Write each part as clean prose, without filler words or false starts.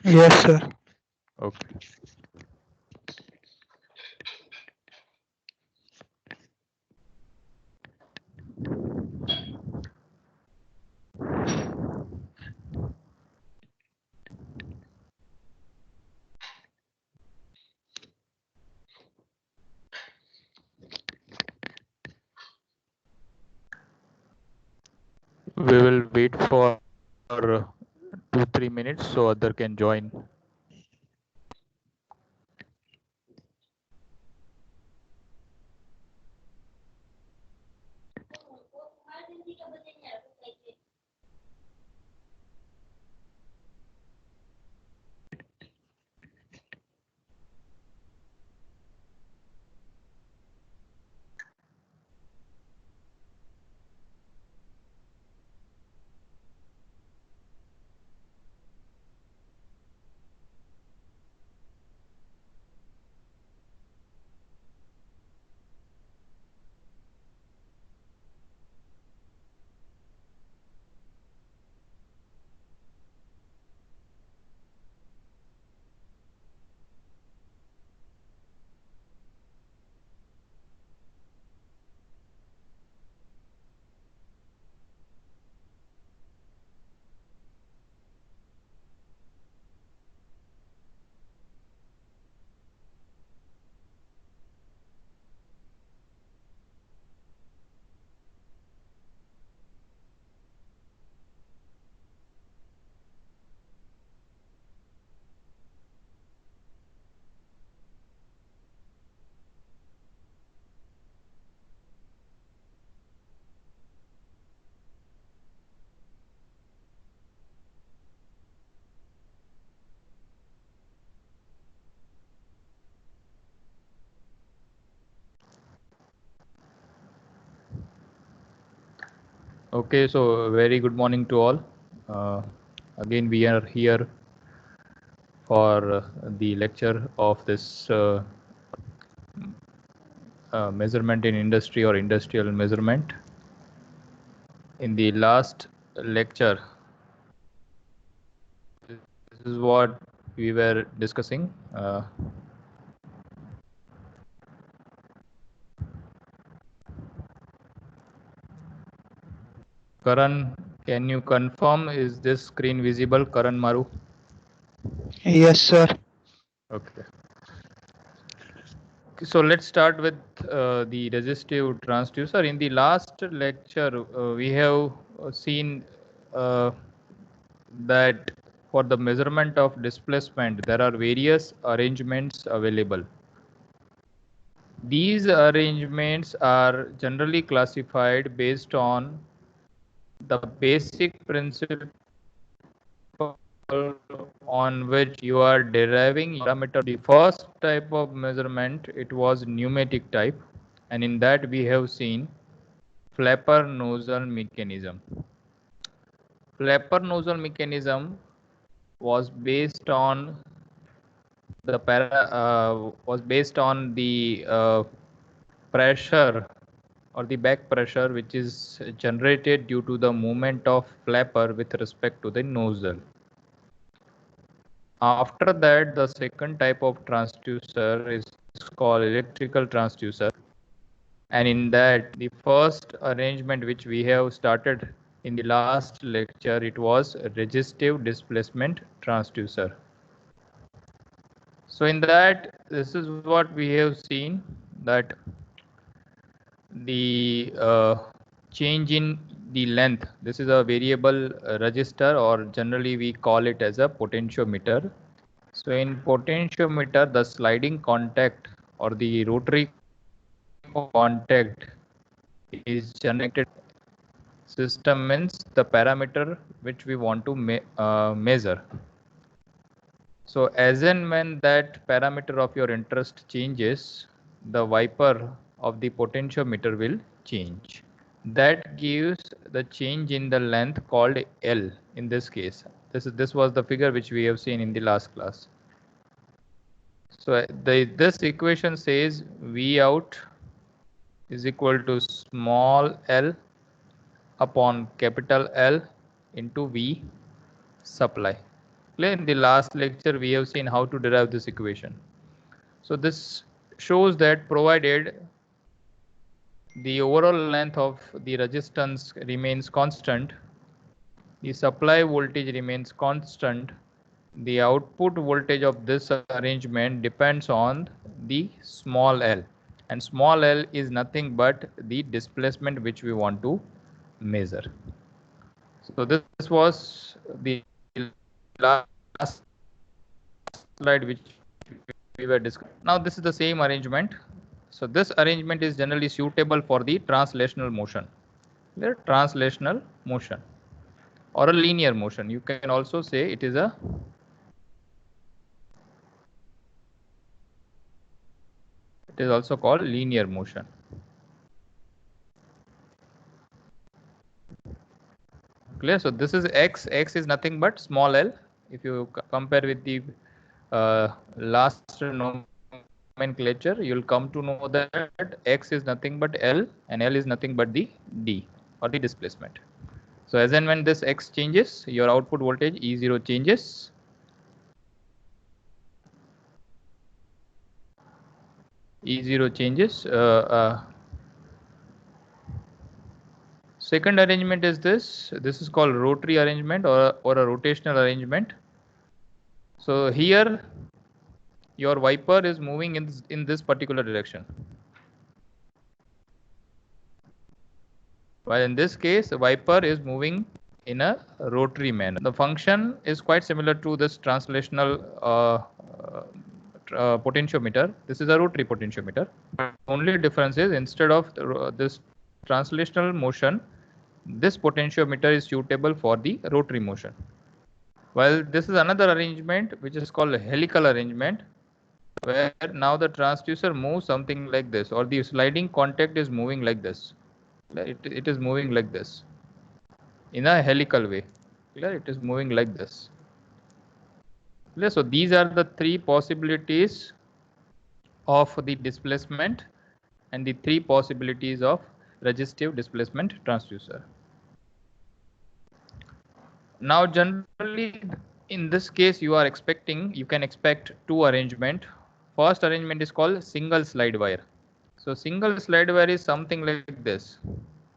Yes, sir. Okay. We will wait for 2-3 minutes so other can join. Okay, so very good morning to all. Uh, Again, we are here for the lecture of this measurement in industry or industrial measurement. In the last lecture, this is what we were discussing. Karan, can you confirm, is this screen visible, Karan Maru? Yes, sir. Okay. So let's start with the resistive transducer. In the last lecture, we have seen that for the measurement of displacement, there are various arrangements available. These arrangements are generally classified based on the basic principle on which you are deriving parameter. The first type of measurement, it was pneumatic type, and in that we have seen flapper nozzle mechanism. Flapper nozzle mechanism was based on the pressure or the back pressure which is generated due to the movement of flapper with respect to the nozzle. After that, the second type of transducer is called electrical transducer, and in that the first arrangement which we have started in the last lecture, it was resistive displacement transducer. So in that, this is what we have seen, that the change in the length, this is a variable register, or generally we call it as a potentiometer. So in potentiometer, the sliding contact or the rotary contact is generated. System means the parameter which we want to measure. So as and when that parameter of your interest changes, the wiper of the potentiometer will change. That gives the change in the length called L in this case. This was the figure which we have seen in the last class. So this equation says V out is equal to small l upon capital L into V supply. Clear? In the last lecture, we have seen how to derive this equation. So this shows that provided the overall length of the resistance remains constant, the supply voltage remains constant, the output voltage of this arrangement depends on the small l, and small l is nothing but the displacement which we want to measure. So this was the last slide which we were discussing. Now this is the same arrangement. So this arrangement is generally suitable for the translational motion. The translational motion or a linear motion. You can also say it is also called linear motion. Clear? So this is x. X is nothing but small l. If you compare with the last nomenclature, you'll come to know that x is nothing but l, and l is nothing but the d, or the displacement. So as and when this x changes, your output voltage E0 changes. E0 changes. Second arrangement is this. This is called rotary arrangement or a rotational arrangement. So here your wiper is moving in this particular direction. While in this case, the wiper is moving in a rotary manner. The function is quite similar to this translational potentiometer. This is a rotary potentiometer. The only difference is instead of this translational motion, this potentiometer is suitable for the rotary motion. While this is another arrangement which is called a helical arrangement, where now the transducer moves something like this, or the sliding contact is moving like this. It is moving like this in a helical way. It is moving like this. So these are the three possibilities of the displacement and the three possibilities of resistive displacement transducer. Now generally in this case you can expect two arrangement. First arrangement is called single slide wire. So single slide wire is something like this.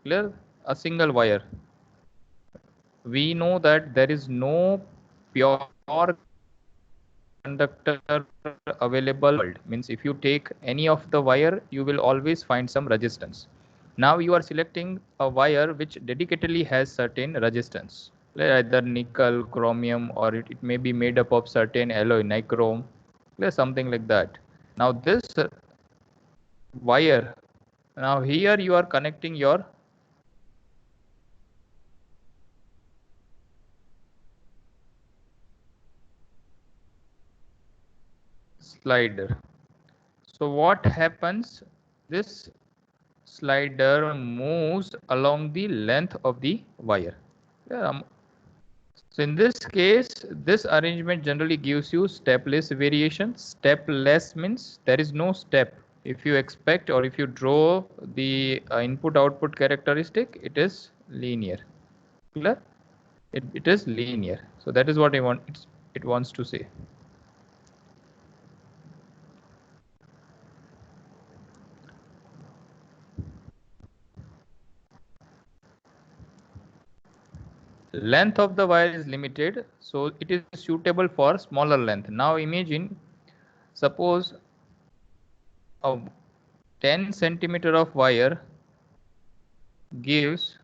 Clear? A single wire. We know that there is no pure conductor available. Means if you take any of the wire, you will always find some resistance. Now you are selecting a wire which dedicatedly has certain resistance, either nickel, chromium, or it may be made up of certain alloy, nichrome, something like that. Now this wire, now here you are connecting your slider. So what happens? This slider moves along the length of the wire. So in this case, this arrangement generally gives you stepless variation. Stepless means there is no step. If you expect or if you draw the input-output characteristic, it is linear. Clear? It is linear. So that is what it wants to say. Length of the wire is limited, so it is suitable for smaller length. Now imagine, suppose a 10 centimeter of wire gives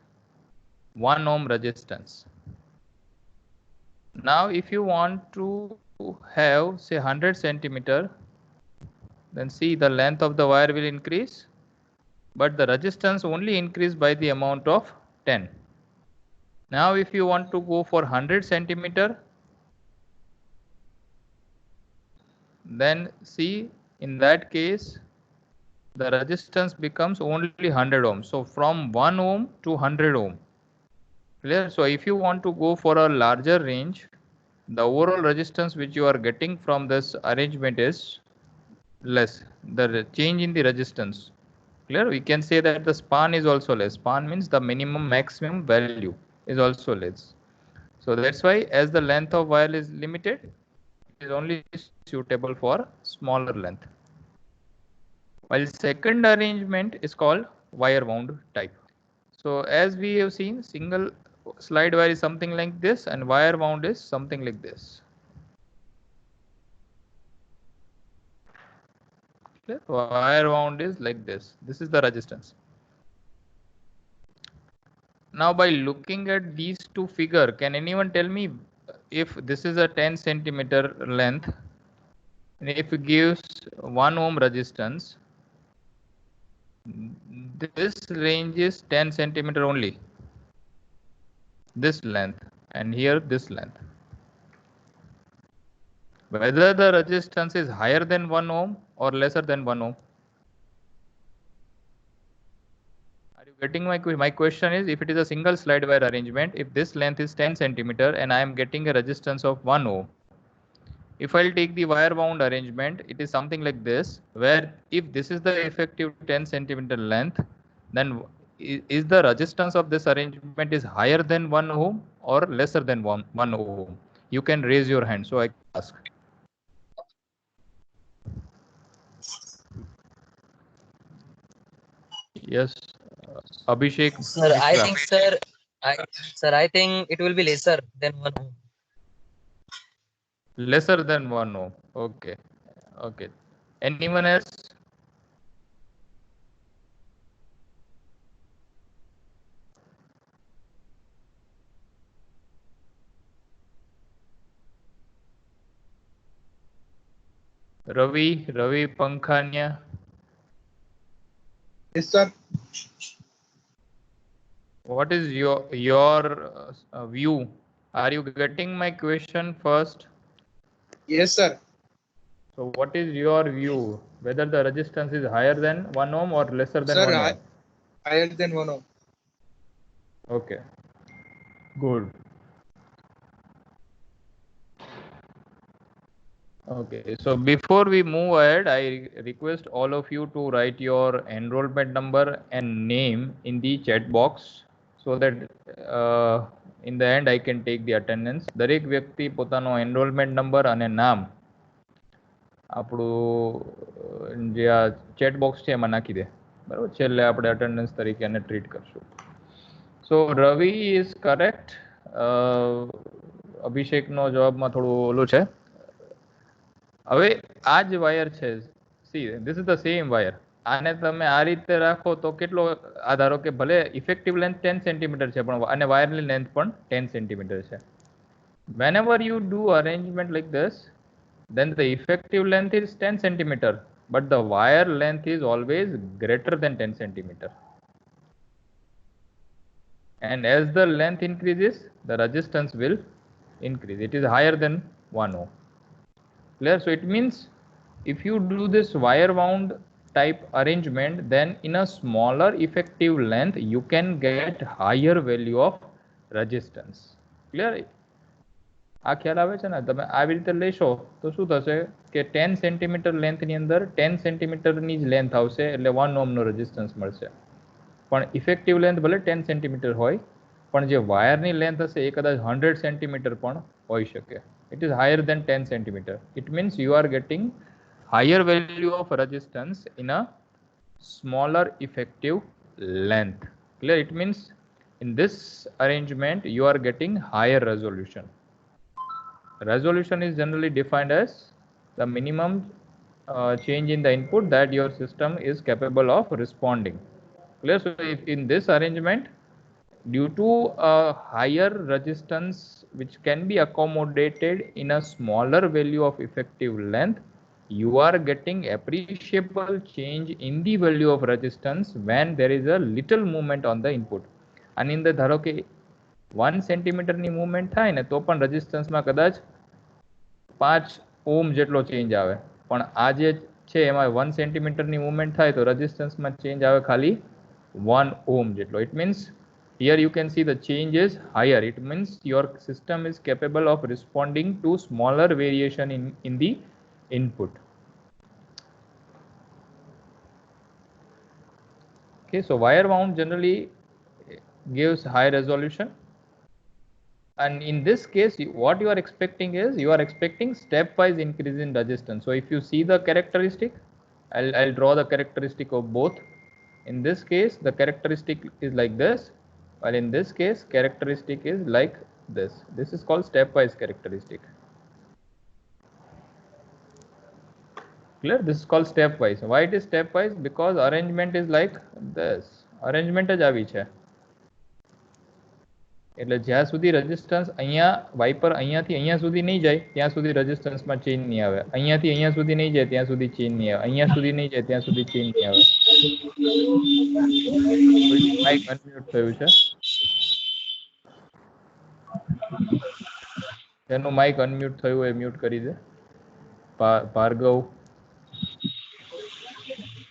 1 ohm resistance. Now if you want to have say 100 centimeter, then see the length of the wire will increase, but the resistance only increase by the amount of 10. Now if you want to go for 100 centimeter, then see in that case the resistance becomes only 100 ohm. So from 1 ohm to 100 ohm. Clear? So if you want to go for a larger range, the overall resistance which you are getting from this arrangement is less. The change in the resistance. Clear? We can say that the span is also less. Span means the minimum maximum value is also less. So that's why as the length of wire is limited, it is only suitable for smaller length. While second arrangement is called wire wound type. So as we have seen, single slide wire is something like this and wire wound is something like this. Wire wound is like this. This is the resistance. Now by looking at these two figure, can anyone tell me if this is a 10 centimeter length and if it gives 1 ohm resistance, this range is 10 centimeter only, this length, and here this length. Whether the resistance is higher than 1 ohm or lesser than 1 ohm. Are you getting my question is, if it is a single slide wire arrangement, if this length is 10 centimeter and I am getting a resistance of 1 ohm, if I'll take the wire wound arrangement, it is something like this, where if this is the effective 10 centimeter length, then is the resistance of this arrangement is higher than 1 ohm or lesser than 1 ohm? You can raise your hand so I can ask. Yes, Abhishek. Sir, I think, I think it will be lesser than 1 ohm. Lesser than 1 ohm. Okay. Okay. Anyone else? Ravi Pankhania. Yes, sir. What is your view? Are you getting my question first? Yes, sir. So what is your view? Whether the resistance is higher than 1 ohm or lesser than Sir, 1 ohm? higher than 1 ohm. Okay. Good. Okay. So before we move ahead, I request all of you to write your enrollment number and name in the chat box so that in the end I can take the attendance. દરેક વ્યક્તિ પોતાનો enrollment number અને નામ આપણું જે આ chat box છે એમાં નાખી દે, બરાબર? છેલ્લે આપણે અટેન્ડન્સ તરીકે એને ટ્રીટ કરશું. સો રવિ ઇઝ કરેક્ટ. અભિષેકનો જવાબમાં થોડું ઓલું છે. હવે આ જ વાયર છે, see this is the same wire. આને તમે આ રીતે રાખો તો કેટલો, આ ધારો કે ભલે ઇફેક્ટિવ લેન્થ 10 સેન્ટીમીટર છે પણ અને વાયરની લેન્થ પણ 10 સેન્ટીમીટર છે. Whenever you do arrangement like this, then the effective length is 10 centimeter, but the wire length is always greater than 10 centimeter. And as the length increases, the resistance will increase. It is higher than 1 ohm. Clear? So it means if you do this wire wound type arrangement, then in a smaller effective length, you can get higher value of resistance. Clear? આ ખ્યાલ આવે છે ને? તમે આવી રીતે લેશો તો શું થશે કે 10 સેન્ટીમીટર લેન્થની અંદર 10 સેન્ટીમીટરની જ લેન્થ આવશે, એટલે 1 ઓહમનો રેઝિસ્ટન્સ મળશે. પણ ઇફેક્ટિવ લેન્થ ભલે 10 સેન્ટીમીટર હોય, પણ જે વાયરની લેન્થ હશે એ કદાચ 100 સેન્ટીમીટર પણ હોઈ શકે. It is higher than 10 centimeter. It means you are getting higher value of resistance in a smaller effective length. Clear? It means in this arrangement you are getting higher resolution. Resolution is generally defined as the minimum change in the input that your system is capable of responding. Clear? So if in this arrangement, due to a higher resistance which can be accommodated in a smaller value of effective length, you are getting appreciable change in the value of resistance when there is a little movement on the input. And in the ધારો કે 1 સેન્ટીમીટરની movement થાય ને તો પણ રેઝિસ્ટન્સમાં કદાચ 5 ohm જેટલો change આવે, પણ આ જે છે એમાં 1 સેન્ટીમીટરની મૂવમેન્ટ થાય તો રેઝિસ્ટન્સમાં ચેન્જ આવે ખાલી 1 ohm જેટલો. It means here you can see the change is higher. It means your system is capable of responding to smaller variation in the input. Okay, so wire wound generally gives high resolution. And in this case, what you are expecting is you are expecting stepwise increase in resistance. So if you see the characteristic, I'll draw the characteristic of both. In this case, the characteristic is like this, while in this case, characteristic is like this. This is called stepwise characteristic. Clear? This is called stepwise. Why it is stepwise? Because arrangement is like this. Arrangement જ આવી છે. એટલે જ્યાં સુધી resistance અહીંયા wiper અહીંયાથી અહીંયા સુધી નહીં જાય ત્યાં સુધી રેઝિસ્ટન્સમાં ચેન્જ નહીં આવે. અહીંયાથી અહીંયા સુધી નહીં જાય ત્યાં સુધી ચેન્જ નહીં આવે. અહીંયા સુધી નહીં જાય ત્યાં સુધી ચેન્જ નહીં આવે. માઇક અનમ્યુટ થયું છે. તેનું માઇક અનમ્યુટ થયું એ મ્યુટ કરી દે.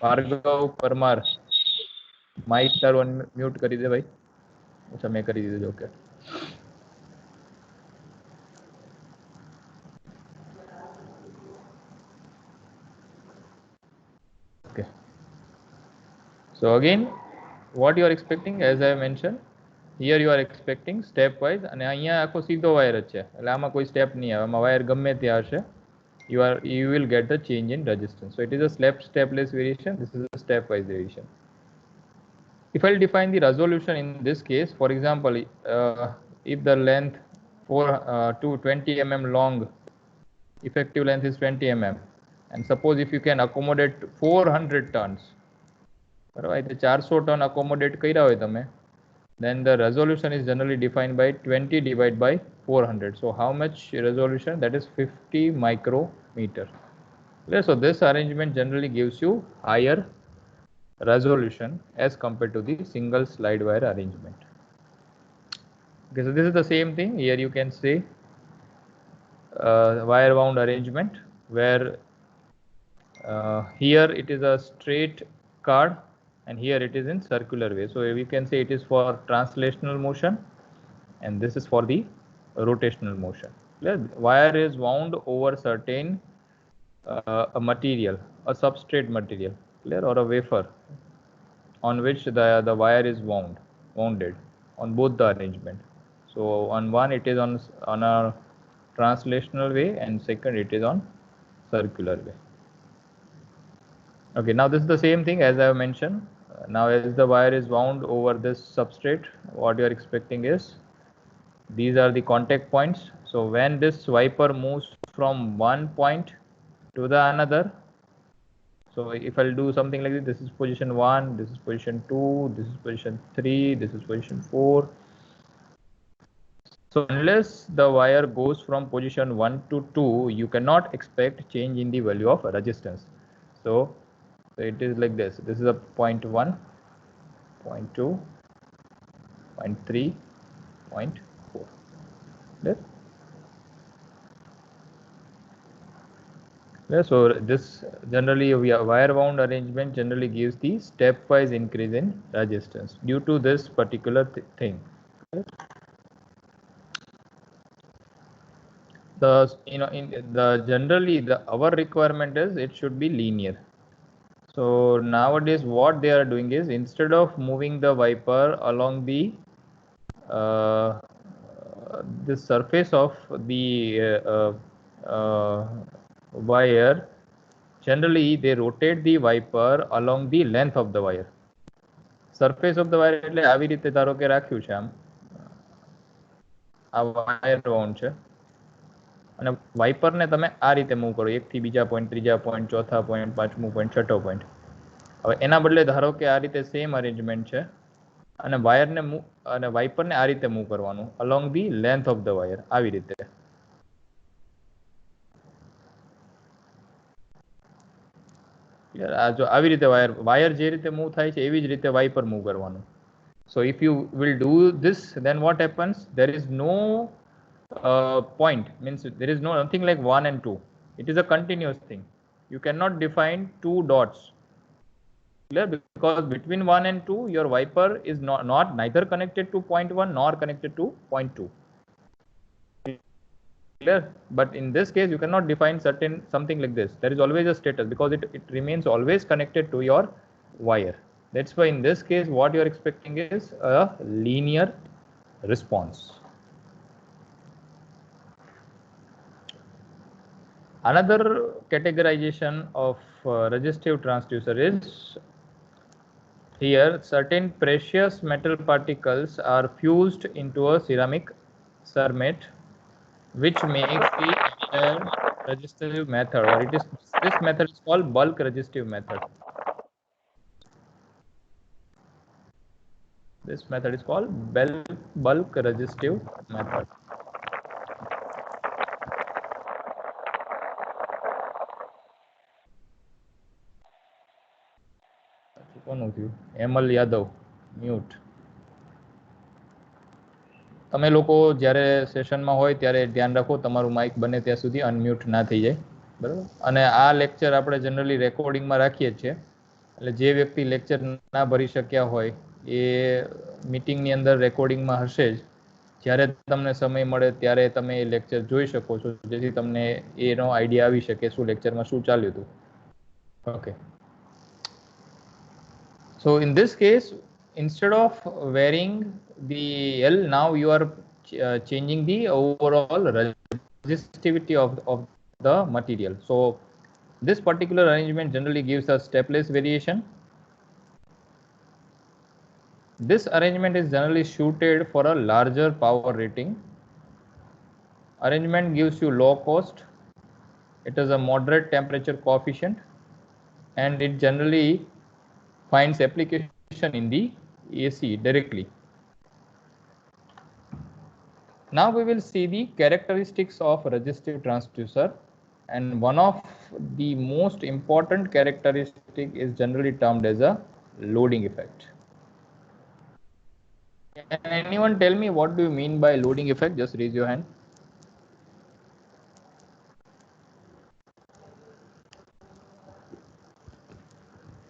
ભાર્ગવ પરમાર માઇક તારું અનમ્યુટ કરી દે ભાઈ. अच्छा मैं કરી દીધું. Okay okay, so again what you are expecting, as I mentioned, here you are expecting stepwise અને અહીંયા આખો સીધો વાયર જ છે એટલે આમાં કોઈ સ્ટેપ નહીં આવે. આમાં વાયર ગમે ત્યાં હશે, you will get the change in resistance. So it is a stepless variation. This is a stepwise variation. If I'll define the resolution in this case, for example, if the length to 20 mm long, effective length is 20 mm, and suppose if you can accommodate 400 tons, right, 400 ton accommodate કર્યા હોય તમે, then the resolution is generally defined by 20 divided by 400. So how much resolution? That is 50 micrometer. Okay, so this arrangement generally gives you higher resolution as compared to the single slide wire arrangement. Okay, so this is the same thing. Here you can see wire wound arrangement where here it is a straight card and here it is in circular way. So we can say it is for translational motion and this is for the rotational motion. Wire is wound over certain a material, a substrate material, clear, or a wafer on which the wire is wounded on both the arrangement. So on one it is on a translational way and second it is on circular way. Okay, now this is the same thing as I have mentioned. Now as the wire is wound over this substrate, what you are expecting is these are the contact points. So when this wiper moves from one point to the another, so if I'll do something like this is position 1, this is position 2, this is position 3, this is position 4. So unless the wire goes from position 1 to 2, you cannot expect change in the value of resistance. So it is like this. This is a point 1, point 2, point 3, point 4. Yes? Yeah, so this generally wire wound arrangement generally gives the stepwise increase in resistance due to this particular thing. Generally our requirement is it should be linear. So nowadays what they are doing is instead of moving the wiper along the surface of the wire, generally they rotate the wiper along the length of the wire. Surface of the wire એટલે આવી રીતે ધારો કે રાખ્યું છે, આમ આ wire wound છે અને વાઇપર ને તમે આ રીતે મૂવ કરો, એક થી બીજા પોઈન્ટ, ત્રીજા પોઈન્ટ, ચોથા પોઈન્ટ, પાંચમું પોઈન્ટ, છઠ્ઠો પોઈન્ટ. હવે એના બદલે ધારો કે આ રીતે સેમ અરેન્જમેન્ટ છે અને વાયરને અને વાઇપરને આ રીતે મૂવ કરવાનું along the length of the wire, આવી રીતે. જો આવી રીતે વાયર જે રીતે મૂવ થાય છે એવી જ રીતે વાઇપર મૂવ કરવાનું. So if you will do this, then what happens? There is no point, means there is nothing like 1 and 2. It is a continuous thing. You cannot define two dots, clear, because between 1 and 2 your wiper is not neither connected to point 1 nor connected to point 2. Clear? But in this case you cannot define something like this. There is always a status because it remains always connected to your wire. That's why in this case what you are expecting is a linear response. Another categorization of resistive transducer is here certain precious metal particles are fused into a ceramic cermet, which makes the resistive method, or this method is called bulk resistive method. This method is called bulk resistive method. કોનું થયું? એમલ Yadav mute. તમે લોકો જ્યારે સેશનમાં હોય ત્યારે ધ્યાન રાખો તમારું માઇક બને ત્યાં સુધી અનમ્યુટ ના થઈ જાય, બરાબર? અને આ લેક્ચર આપણે જનરલી રેકોર્ડિંગમાં રાખીએ છીએ, એટલે જે વ્યક્તિ લેક્ચર ના ભરી શક્યા હોય એ મીટિંગની અંદર રેકોર્ડિંગમાં હશે જ. જ્યારે તમને સમય મળે ત્યારે તમે એ લેક્ચર જોઈ શકો છો, જેથી તમને એનો આઈડિયા આવી શકે શું લેક્ચરમાં શું ચાલ્યું હતું. Okay. So in this case, instead of varying the L, now you are changing the overall resistivity of the material. So this particular arrangement generally gives us stepless variation. This arrangement is generally suited for a larger power rating. Arrangement gives you low cost. It has a moderate temperature coefficient, and it generally finds application in the AC directly. Now we will see the characteristics of resistive transducer, and one of the most important characteristic is generally termed as a loading effect. Can anyone tell me what do you mean by loading effect? Just raise your hand.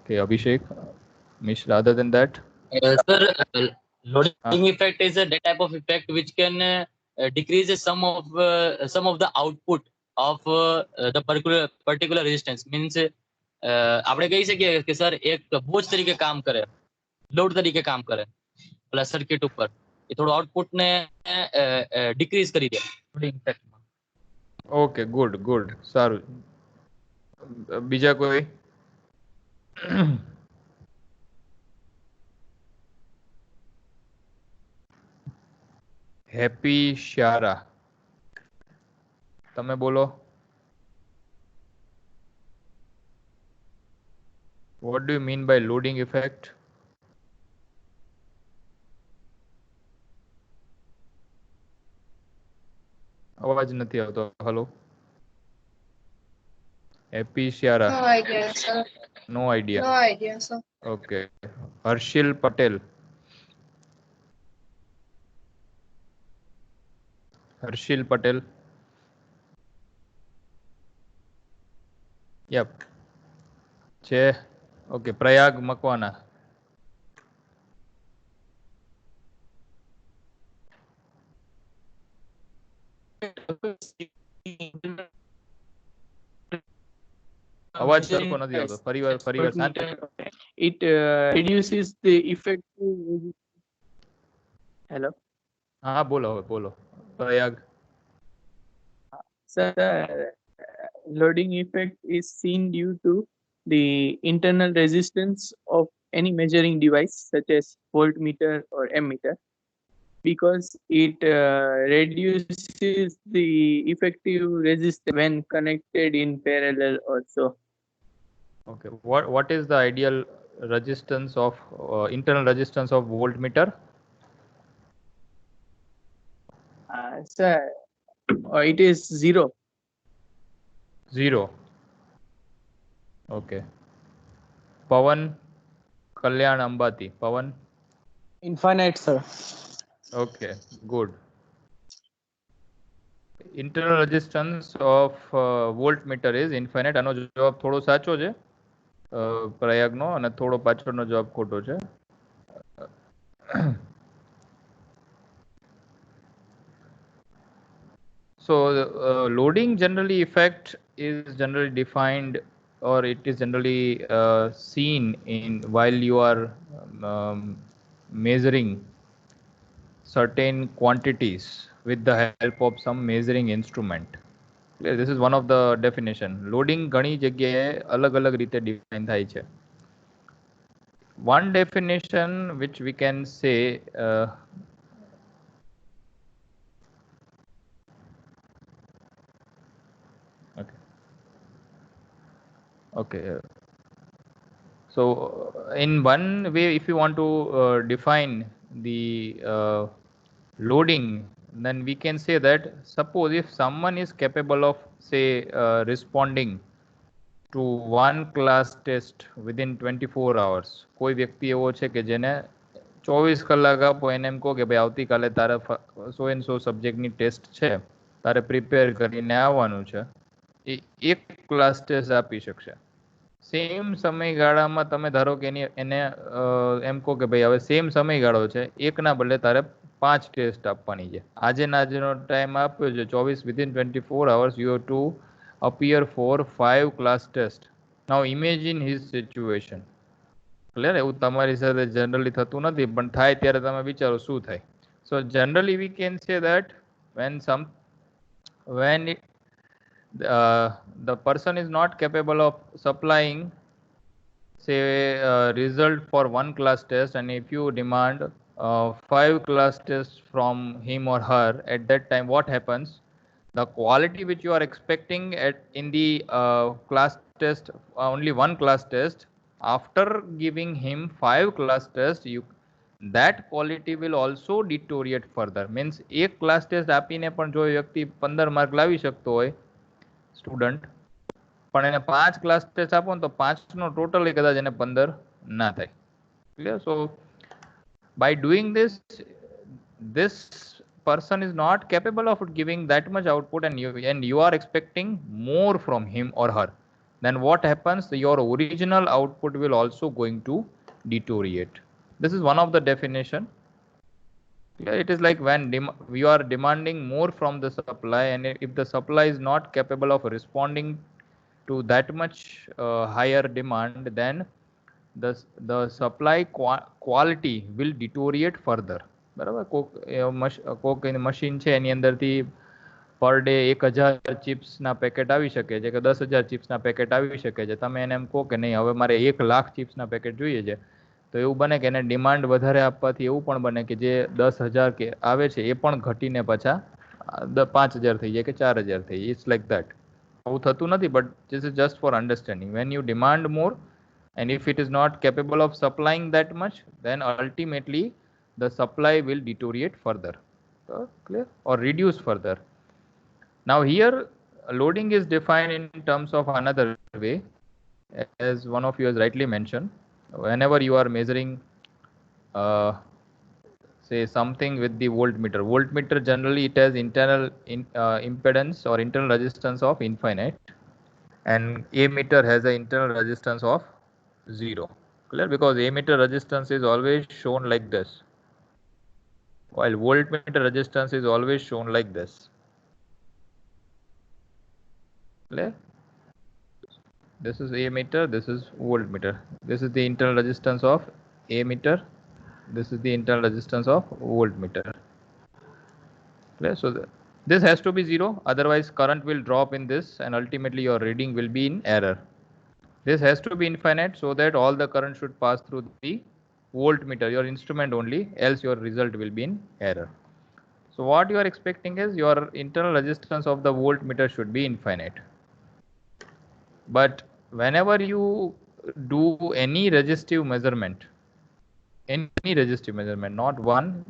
Okay, Abhishek, Mishra, other than that? Sir, loading effect is that type of effect which can decrease some of the output of the particular resistance. Means આપણે કહી શકીએ કે sir એક બોજ તરીકે કામ કરે, load તરીકે કામ કરે પેલા સર્કિટ ઉપર, એ થોડું આઉટપુટ ને ડિક્રીઝ કરી દે લોડિંગ ઇફેક્ટમાં. ઓકે, ગુડ ગુડ, સારું. બીજા કોઈ? હેપી શારા, તમે બોલો. What do you mean by loading effect? અવાજ નથી આવતો. હેલો, હેપી શારા. No idea, sir. No idea. No idea, sir. Okay. Harshil Patel. Harshil Patel. Yep. છે. ઓકે, પ્રયાગ મકવાના. અવાજ સરખો નથી આવતો. ફરીવાર શાંતિ. It reduces the effective. Hello. હા બોલો, હવે બોલો Prayag. Sir, loading effect is seen due to the internal resistance of any measuring device such as voltmeter or ammeter, because it reduces the effective resistance when connected in parallel also. Okay, what is the ideal resistance of internal resistance of voltmeter? Sir, it is 0. 0. Okay. Pawan Kalyan Ambati. Pawan? Infinite, sir. Okay, good. Internal resistance of voltmeter is infinite. આનો જવાબ થોડો સાચો છે પ્રયાગનો, અને થોડો પાછળનો જવાબ ખોટો છે. So loading generally effect is generally defined, or it is generally seen in while you are measuring certain quantities with the help of some measuring instrument. Clear? This is one of the definition. Loading ઘણી જગ્યાએ અલગ-અલગ રીતે define થાય છે. One definition which we can say okay. So in one way, if you want to define the loading, then we can say that suppose if someone is capable of say responding to one class test within 24 hours, કોઈ વ્યક્તિ એવો છે કે જેને 24 કલાક આપો એને એમ કહો કે ભાઈ આવતીકાલે તારે સો એન્ડ સો સબ્જેક્ટની ટેસ્ટ છે, તારે પ્રિપેર કરીને આવવાનું છે, એ એક ક્લાસ ટેસ્ટ આપી શકશે. સેમ સમયગાળામાં તમે ધારો કે એને એમ કહો કે ભાઈ હવે સેમ સમયગાળો છે, એકના બદલે તારે 5 ટેસ્ટ આપવાની છે. આજનો ટાઈમ આપ્યો છે 24 within 24 hours you have to appear for 5 class test. Now imagine his situation. Clear? એવું તમારી સાથે જનરલી થતું નથી, પણ થાય ત્યારે તમે વિચારો શું થાય. So generally we can say that when the person is not capable of supplying say result for one class test, and if you demand 5 class tests from him or her, at that time what happens? The quality which you are expecting in the class test, only one class test, after giving him 5 class tests, that quality will also deteriorate further. Means એક class test આપીને પણ જો વ્યક્તિ 15 mark લાવી શકતો હોય student, પણ એને 5 ક્લાસ ટેસ્ટ આપો ને તો 5 નો ટોટલ કદાચ એને 15 ના થાય. Clear? So by doing this person is not capable of giving that much output, and you are expecting more from him or her, then what happens? Your original output will also going to deteriorate. This is one of the definition. It is like when we are demanding more from the supply, and if the supply is not capable of responding to that much higher demand, then the supply quality will deteriorate further. બરાબર? કોક machine છે એની અંદરથી per day 1000 ચિપ્સના packet આવી શકે છે કે 10,000 ચિપ્સના packet આવી શકે છે. તમે એને એમ કહો કે નહીં હવે મારે 1 લાખ ચિપ્સના પેકેટ જોઈએ છે, તો એવું બને કે એને ડિમાન્ડ વધારે આપવાથી એવું પણ બને કે જે 10,000 કે આવે છે એ પણ ઘટીને પાછા 5,000 થઈ જાય કે 4,000 થઈ જાય. It's like that. આવું થતું નથી, but this is just for understanding. When you demand more, and if it is not capable of supplying that much, then ultimately the supply will deteriorate further. Clear? Or reduce further. Now here loading is defined in terms of another way, as one of you has rightly mentioned. Whenever you are measuring say something with the voltmeter generally it has internal impedance or internal resistance of infinite, and ammeter has an internal resistance of 0. Clear? Because ammeter resistance is always shown like this, while voltmeter resistance is always shown like this. Clear? This is ammeter, this is voltmeter. This is the internal resistance of ammeter, this is the internal resistance of voltmeter. Clear? So this has to be 0, otherwise current will drop in this and ultimately your reading will be in error. This has to be infinite so that all the current should pass through the voltmeter, your instrument only, else your result will be in error. So what you are expecting is your internal resistance of the voltmeter should be infinite. But whenever you do any resistive measurement, not one,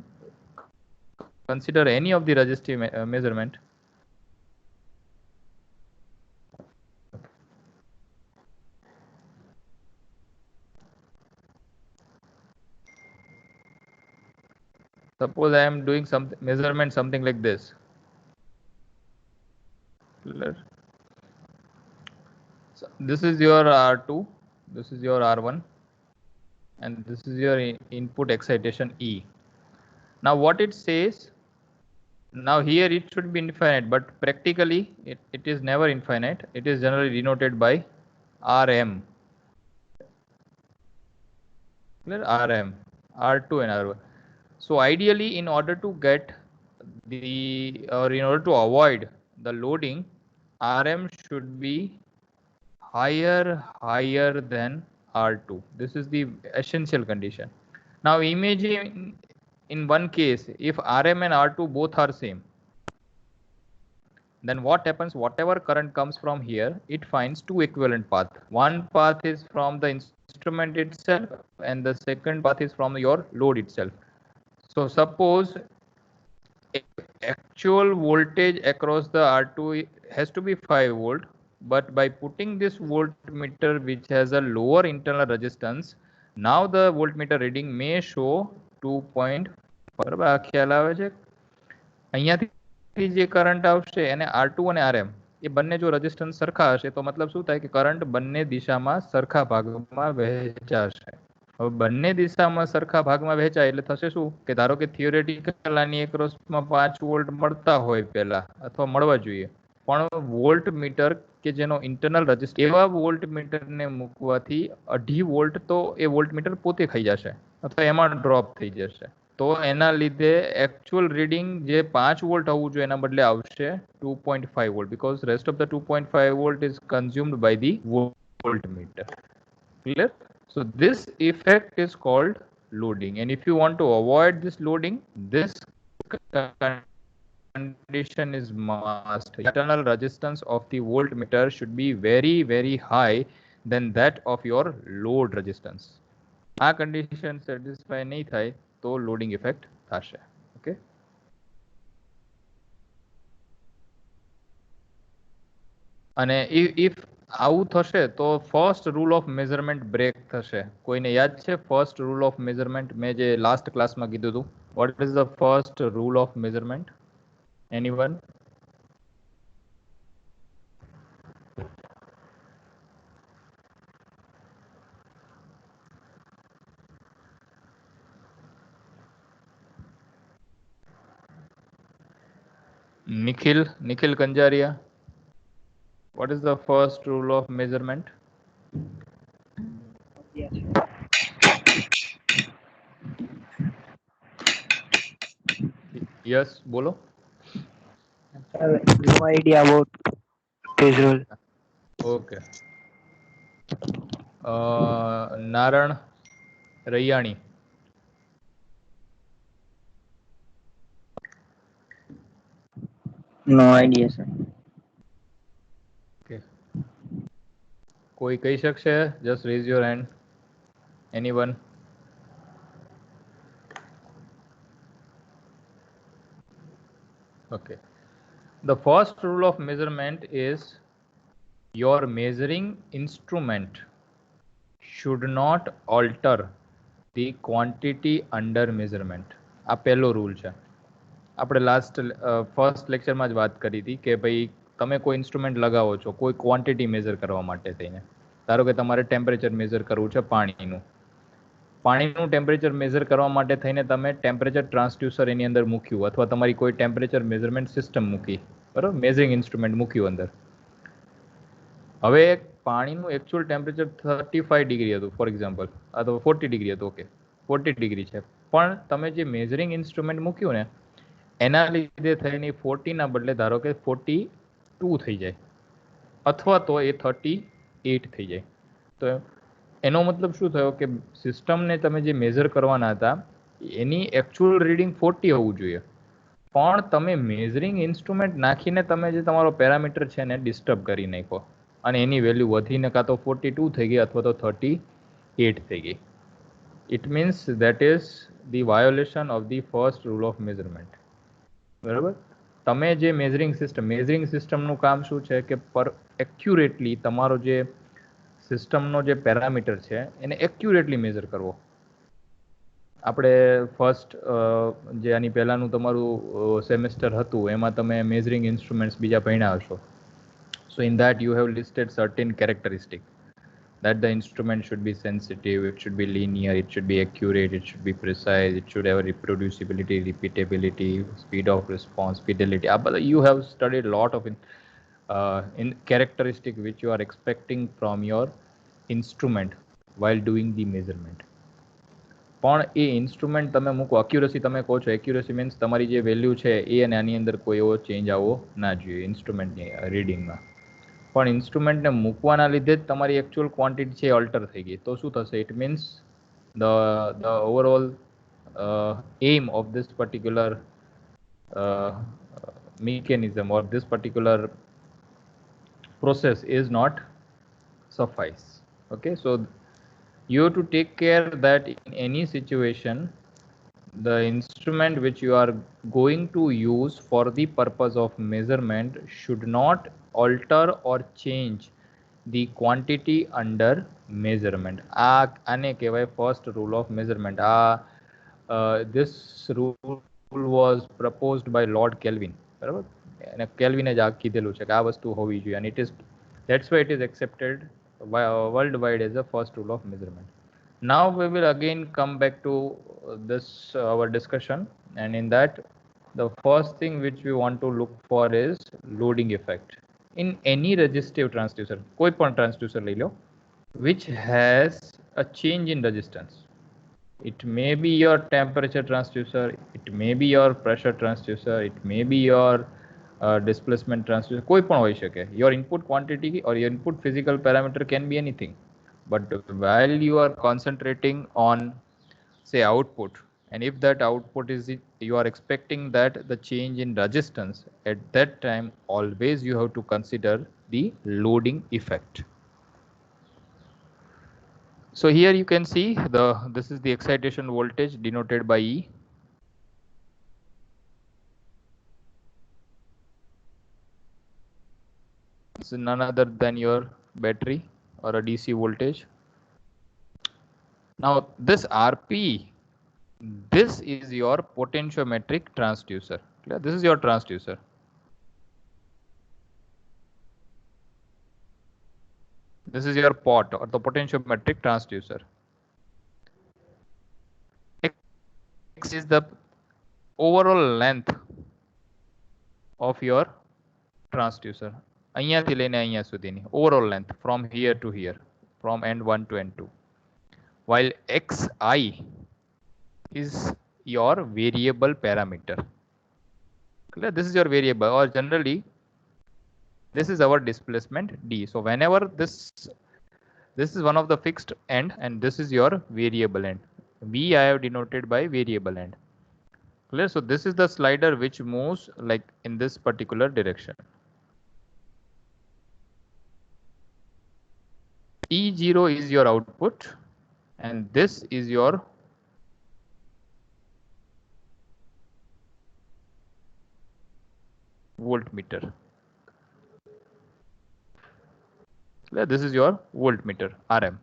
consider any of the resistive measurement. Suppose I am doing some measurement something like this. So this is your R2, this is your R1, and this is your input excitation E. Now what it says, now here it should be infinite, but practically it is never infinite. It is generally denoted by Rm. Clear? Rm, R2 and R1. So ideally, in order to get the or in order to avoid the loading, RM should be higher than R2. This is the essential condition. Now imagine in one case, if RM and R2 both are same, then what happens? Whatever current comes from here, it finds two equivalent paths. One path is from the instrument itself, and the second path is from your load itself. So suppose actual voltage across the R2 has to be 5 volt, but by putting this voltmeter which has a lower internal resistance, now the voltmeter reading may show 2.5. બરાબર, આ ખ્યાલ આવે છે? અહીંયાથી જે current આવશે એને R2 અને RM એ બંને જો રેઝિસ્ટન્સ સરખા હશે તો મતલબ શું થાય કે કરંટ બંને દિશામાં સરખા ભાગમાં વહેંચાશે. હવે બંને દિશામાં સરખા ભાગમાં વહેંચાય એટલે થશે શું કે ધારો કે થિયોરેટિકલ આની એક્રોસમાં 5 વોલ્ટ મળતા હોય પહેલા અથવા મળવા જોઈએ, પણ વોલ્ટ મીટર કે જેનો ઇન્ટરનલ રજિસ્ટર એવા વોલ્ટ મીટરને મૂકવાથી 2.5 વોલ્ટ તો એ વોલ્ટ મીટર પોતે ખાઈ જશે અથવા એમાં ડ્રોપ થઈ જશે. તો એના લીધે એકચ્યુઅલ રીડિંગ જે 5 વોલ્ટ આવવું જોઈએ એના બદલે આવશે 2.5 volt, because rest of the 2.5 volt is consumed by the voltmeter. Clear? So this effect is called loading, and if you want to avoid this loading, this condition is must. Internal resistance of the voltmeter should be very high than that of your load resistance. આ condition satisfy નહીં થાય તો loading effect થશે. Okay. અને if આવું થશે તો first rule of measurement break થશે. કોઈને યાદ છે ફર્સ્ટ રૂલ ઓફ મેઝરમેન્ટ? મેં જે લાસ્ટ ક્લાસમાં કીધું હતું. What is the first rule of measurement? Anyone? Nikhil Kanjariya, what is the first rule of measurement? Yes, bolo. No idea about this rule. Okay. Naran Raiyani. No idea, sir. Okay. કોઈ કહી શકશે? Just raise your hand. Anyone? Okay. The first rule of measurement is your measuring instrument should not alter the quantity under measurement. આ પહેલો rule છે. આપણે first લેક્ચરમાં જ વાત કરી હતી કે ભાઈ તમે કોઈ ઇન્સ્ટ્રુમેન્ટ લગાવો છો કોઈ ક્વોન્ટિટી મેઝર કરવા માટે થઈને. ધારો કે તમારે ટેમ્પરેચર મેઝર કરવું છે પાણીનું ટેમ્પરેચર મેઝર કરવા માટે થઈને તમે ટેમ્પરેચર ટ્રાન્સડ્યુસર એની અંદર મૂક્યું અથવા તમારી કોઈ ટેમ્પરેચર મેઝરમેન્ટ સિસ્ટમ મૂકી, બરાબર, મેઝરિંગ ઇન્સ્ટ્રુમેન્ટ મૂક્યું અંદર. હવે પાણીનું એકચ્યુઅલ ટેમ્પરેચર 35 ડિગ્રી હતું ફોર એક્ઝામ્પલ, અથવા 40 ડિગ્રી હતું. ઓકે, 40 ડિગ્રી છે, પણ તમે જે મેઝરિંગ ઇન્સ્ટ્રુમેન્ટ મૂક્યું ને એના લીધે થઈને 40 ના બદલે ધારો કે 42 થઈ જાય અથવા તો એ 38 થઈ જાય. તો એનો મતલબ શું થયો કે સિસ્ટમને તમે જે મેઝર કરવાના હતા એની એકચ્યુઅલ રીડિંગ 40 હોવું જોઈએ, પણ તમે મેઝરિંગ ઇન્સ્ટ્રુમેન્ટ નાખીને તમે જે તમારો પેરામીટર છે એને ડિસ્ટર્બ કરી નાખો અને એની વેલ્યુ વધીને કાં તો 42 થઈ ગઈ અથવા તો 38 થઈ ગઈ. It means that is the violation of the first rule of measurement. બરાબર? તમે જે મેઝરિંગ સિસ્ટમનું કામ શું છે કે એક્યુરેટલી તમારો જે સિસ્ટમનો જે પેરામીટર છે એને એક્યુરેટલી મેઝર કરવો. આપણે ફર્સ્ટ જે આની પહેલાંનું તમારું સેમેસ્ટર હતું એમાં તમે મેઝરિંગ ઇન્સ્ટ્રુમેન્ટ્સ બીજા ભણ્યા હશો. So in that you have listed certain characteristics that the instrument should be sensitive, it should be linear, it should be accurate, it should be precise, it should have reproducibility, repeatability, speed of response, fidelity. You have studied a lot of in characteristics which you are expecting from your instrument while doing the measurement. પણ એ instrument તમે મૂકો, accuracy તમે કહો છો, accuracy means તમારી જે value છે એ અને આની અંદર કોઈ એવો ચેન્જ આવવો ના જોઈએ ઇન્સ્ટ્રુમેન્ટની રીડિંગમાં. પણ ઇન્સ્ટ્રુમેન્ટને મૂકવાના લીધે જ તમારી એકચ્યુઅલ ક્વોન્ટિટી છે અલ્ટર થઈ ગઈ તો શું થશે? It means the overall aim of this particular mechanism or this particular process is not suffice. Okay, so you have to take care that in any situation the instrument which you are going to use for the purpose of measurement should not alter or change the quantity under measurement. આને કહેવાય first rule of measurement. This rule was proposed by Lord Kelvin, બરાબર? અને કેલ્વિને જ આ કીધેલું છે કે આ વસ્તુ હોવી જોઈએ, and it is, that's why it is accepted worldwide as the first rule of measurement. Now we will again come back to this our discussion, and in that the first thing which we want to look for is loading effect in any resistive transducer, koi पण transducer ले लो, which has a change in resistance. It may be your temperature transducer, it may be your pressure transducer, it may be your displacement transducer, koi પણ હોઈ શકે. Your input quantity or your input physical parameter can be anything, but while you are concentrating on say output, and if that output is you are expecting that the change in resistance, at that time always you have to consider the loading effect. So here you can see this is the excitation voltage denoted by E. This is none other than your battery or a DC voltage. Now this RP, this is your potentiometric transducer. Clear? This is your transducer. This is your pot or the potentiometric transducer. X is the overall length of your transducer. અહીંયાથી લઈને અહીંયા સુધીની overall length from here to here, from end 1 to end 2. While xi is your variable parameter. Clear? This is your variable, or generally this is our displacement D. So whenever this is one of the fixed end and this is your variable end. V I have denoted by variable end. Clear? So this is the slider which moves like in this particular direction. E0 is your output and this is your voltmeter. This is your voltmeter, RM.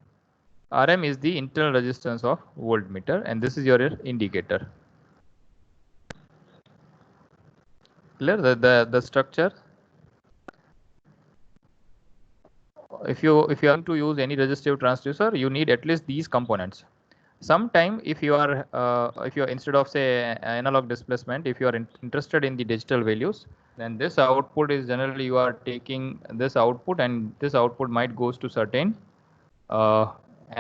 RM is the internal resistance of voltmeter and this is your indicator. Clear? The structure. If you are going to use any resistive transducer, you need at least these components. Sometime if you are instead of say analog displacement, if you are interested in the digital values, then this output is generally you are taking this output and this output might goes to certain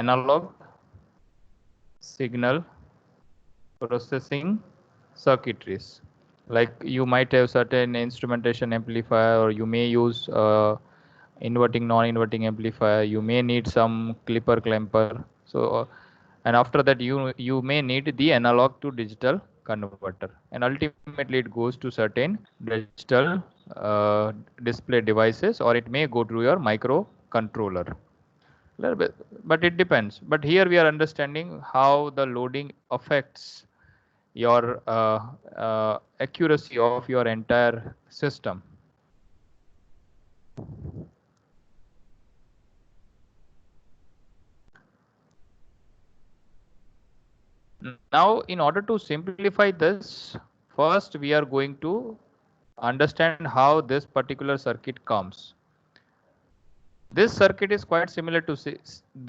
analog signal processing circuitries. Like you might have certain instrumentation amplifier, or you may use inverting non-inverting amplifier, you may need some clipper clamper. So and after that you may need the analog to digital converter, and ultimately it goes to certain digital display devices, or it may go to your microcontroller. But it depends. But here we are understanding how the loading affects your accuracy of your entire system. Now, in order to simplify this, first we are going to understand how this particular circuit comes. This circuit is quite similar to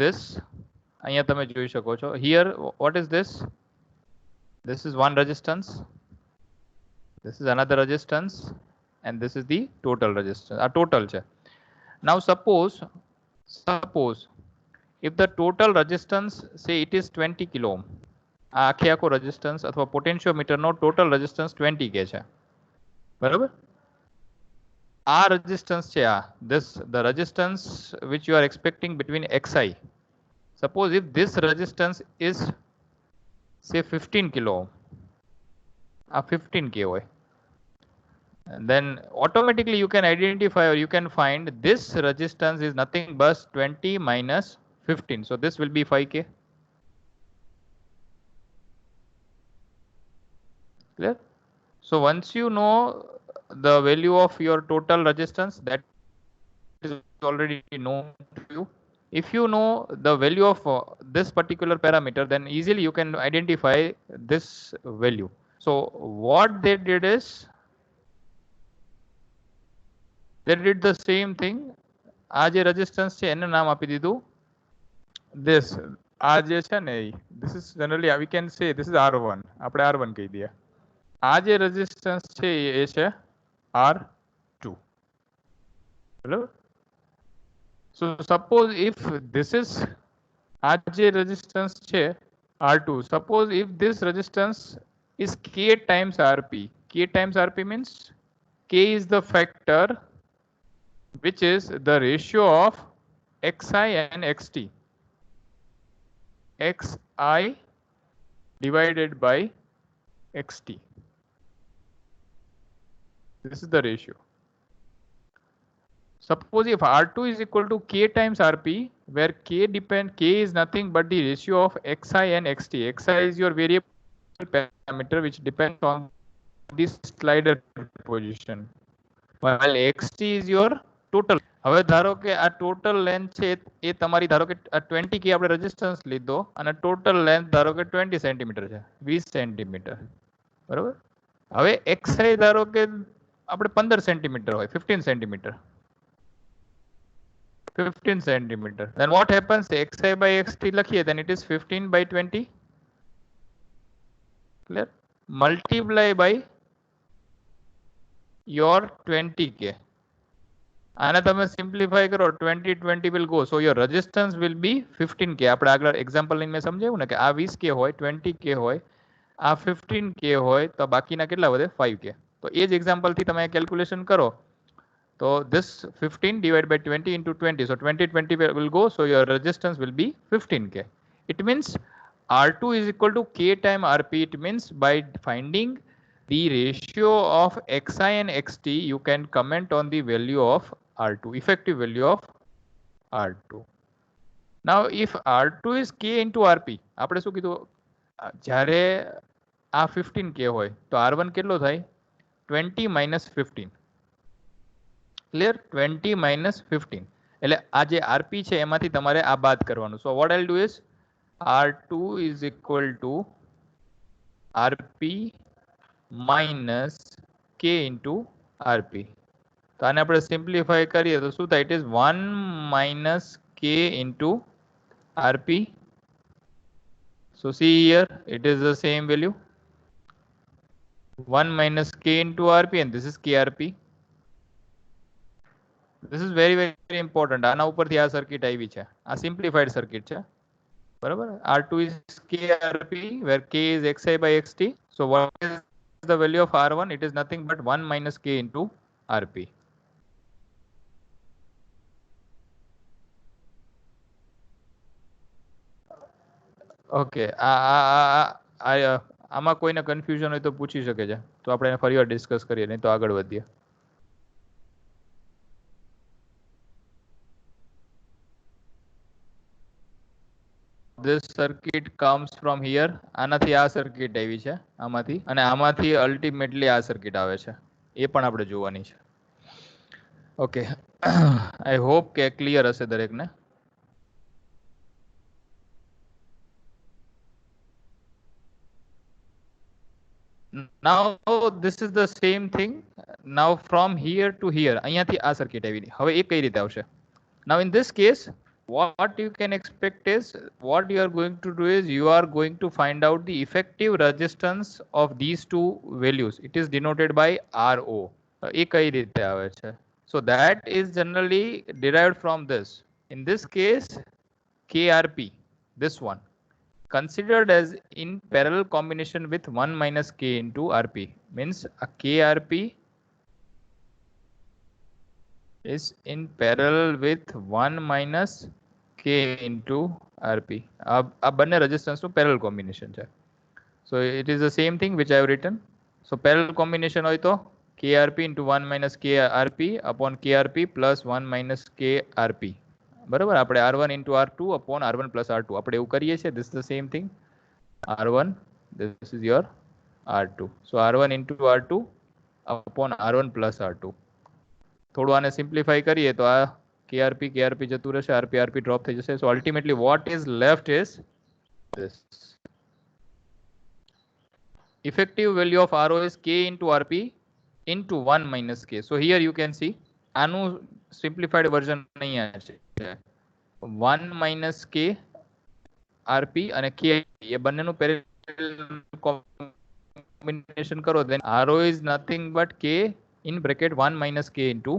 this. અહીંયા તમે જોઈ શકો છો. Here, what is this? This is one resistance. This is another resistance, and this is the total resistance. Total છે. Now suppose if the total resistance, say it is 20 kilo ohm. આખે આખો resistance અથવા potentiometer નો total resistance 20 કે છે, બરાબર? આ resistance છે આ this the resistance which you are expecting between xi. Suppose if this resistance is say 15 kilo ohm, 15 k હોય, then automatically you can identify or you can find this resistance is nothing but 20 minus 15. So this will be 5k. Clear? So once you know the value of your total resistance, that is already known to you. If you know the value of this particular parameter, then easily you can identify this value. So what they did is they did the same thing. આ જે resistance છે એનું નામ આપી દીધું this. આ જે છે ને this is generally we can say this is R1. આપણે R1 કહી દઈએ. આ જે resistance છે એ છે R2. બરાબર? So suppose if this is આ જે resistance છે R2, suppose if this resistance is K times RP. K times RP means K is the factor which is the ratio of Xi and Xt. Xi divided by Xt. This is the ratio. Suppose if R2 is equal to K times RP, where K is nothing but the ratio of Xi and Xt. Xi is your variable parameter which depends on this slider position, while Xt is your total. હવે ધારો કે આ total length છે એ તમારી ધારો કે 20 કે આપણે રેઝિસ્ટન્સ લીધો અને ટોટલ લેન્થ ધારો કે 20 સેન્ટીમીટર છે, 20 સેન્ટીમીટર, બરાબર? હવે Xi ધારો કે આપણે 15 સેન્ટીમીટર હોય, 15 centimetre, 15 centimeter. Then what happens? Xi by Xt લખીએ, then it is 15 by 20. Clear? Multiply by your 20k. આને તમે simplify કરો, 20 will go. So your resistance will be 15k. આપણે આગળ example લઈને સમજાવ્યું ને કે આ 20k હોય, 20k હોય, આ 15k હોય, તો બાકીના કેટલા વધે? 5k. તો એ જ example થી તમે calculation કરો. So this 15 divided by 20 into 20. So 20 will go. So your resistance will be 15k. It means R2 is equal to K times RP. It means by finding the ratio of Xi and Xt, you can comment on the value of R2, effective value of R2. Now if R2 is K into RP, આપણે શું કીધું? જ્યારે આ 15k હોય તો R1 કેટલો થાય? 20 minus 15. Clear? 20 minus 15. એટલે આ જે RP છે એમાંથી તમારે આ બાદ કરવાનું. So what I'll do is R2 is equal to RP minus K into RP. તો આને આપણે સિમ્પ્લિફાય કરીએ તો શું થાય? It is 1 minus K into RP. So see here, it is the same value. 1 minus K into RP and this is KRP. This is very important. આના ઉપરથી આ સર્કિટ આવી છે. આ સિમ્પ્લિફાઈડ સર્કિટ છે. બરાબર? R2 is KRP where K is Xi by Xt. So what is the value of R1? It is nothing but 1 minus K into RP. Okay. આમાં કોઈને કન્ફ્યુઝન હોય તો પૂછી શકે છે, તો આપણે ફરીવાર ડિસ્કસ કરીએ, નહીં તો આગળ વધીએ. This circuit comes from here. આનાથી આ સર્કિટ આવી છે આમાંથી, અને આમાંથી અલ્ટિમેટલી આ સર્કિટ આવે છે. એ પણ આપણે જોવાની છે. ઓકે, આઈ હોપ કે ક્લિયર હશે દરેકને. Now this is the same thing. Now from here to here, અહીંયાથી આ સર્કિટ આવી. હવે એ કઈ રીતે આવશે? Now in this case, what you can expect is, what you are going to do is, you are going to find out the effective resistance of these two values. It is denoted by RO. એ કઈ રીતે આવે છે? So that is generally derived from this. In this case, KRP, this one, considered as in parallel combination with 1 minus K into RP, means a KRP is in parallel with 1 minus k into rp. આ બંને resistance નું parallel combination છે. So it is the same thing which I have written. So parallel combination હોય તો krp into 1 minus krp upon krp plus 1 minus krp. બરાબર, આપણે r1 into r2 upon r1 plus r2 આપણે એવું કરીએ છીએ. This is the same thing. r1, this is your r2. So r1 into r2 upon r1 plus r2. થોડું આને simplify કરીએ તો આ krp જતું રહેશે, rp ડ્રોપ થઈ જશે. So ultimately what is left is this. Effective value of RO is k into rp into 1 minus k. So here you can see આનું simplified version અહીંયા છે. 1 minus k rp અને k એ બંનેનું parallel combination કરો, then RO is nothing but k in bracket 1 minus k into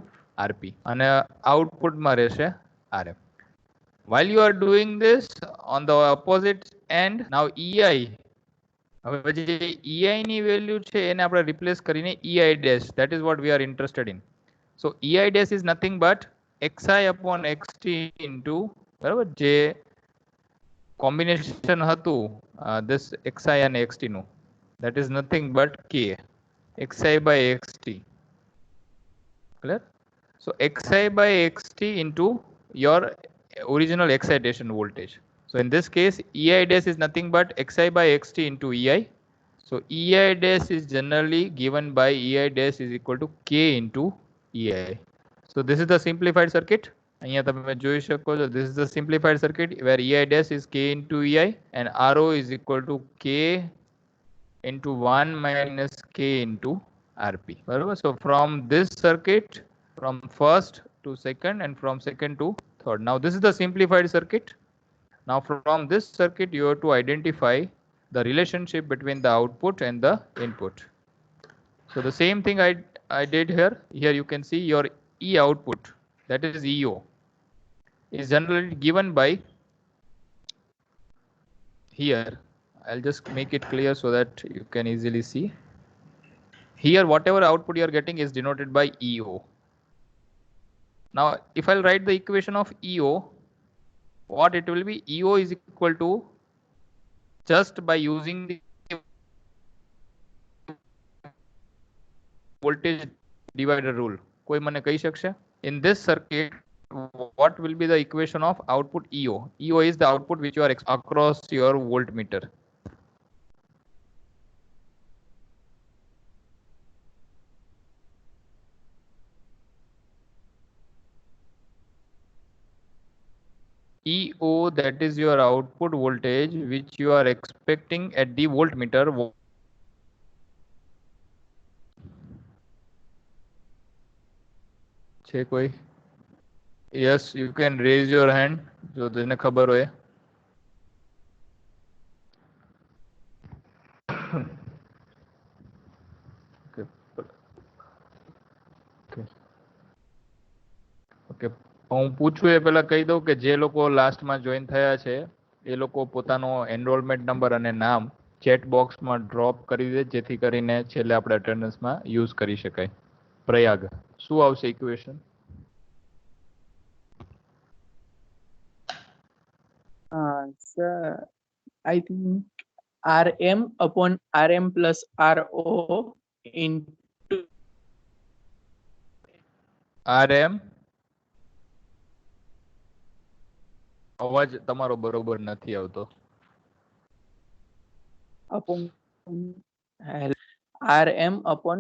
rp અને output માં રહેશે rf. While you are doing this on the opposite end, now ei, હવે જે ei ની value છે એને આપણે રિપ્લેસ કરીને ei dash, that is what we are interested in. So ei dash is nothing but xi upon xt into, બરાબર, જે combination હતું this xi and xt નું, that is nothing but k xi by xt. Clear? So xi by xt into your original excitation voltage. So in this case, ei dash is nothing but xi by xt into ei. So ei dash is generally given by ei dash is equal to k into ei. So this is the simplified circuit. અહીંયા તમે જોઈ શકો છો, this is the simplified circuit where ei dash is k into ei and RO is equal to k into 1 minus k into rp. બરાબર? So from this circuit, from first to second and from second to third. Now this is the simplified circuit. Now from this circuit you have to identify the relationship between the output and the input. So the same thing I did here. Here you can see your E output, that is EO, is generally given by here. I'll just make it clear so that you can easily see. Here whatever output you are getting is denoted by EO. Now if I'll write the equation of EO, what it will be, EO is equal to, just by using the voltage divider rule, કોઈ મને કહી શકશે? In this circuit, what will be the equation of output EO? EO is the output which you are across your voltmeter. EO, that is your output voltage which you are expecting at the voltmeter. છે કોઈ? Yes, you can raise your hand જો તને ખબર હોય. Okay, હું પૂછું એ પહેલા કહી દઉં કે જે લોકો લાસ્ટમાં જોઈન થયા છે એ લોકો પોતાનો એનરોલમેન્ટ નંબર અને નામ ચેટ બોક્સમાં ડ્રોપ કરી દે, જેથી કરીને છેલ્લે આપણે અટેન્ડન્સમાં યુઝ કરી શકાય. પ્રયાગ, શું આવશે equation? Sir, I think Rm upon Rm plus Ro into RM, અવાજ તમારો બરોબર નથી આવતો. upon Rm upon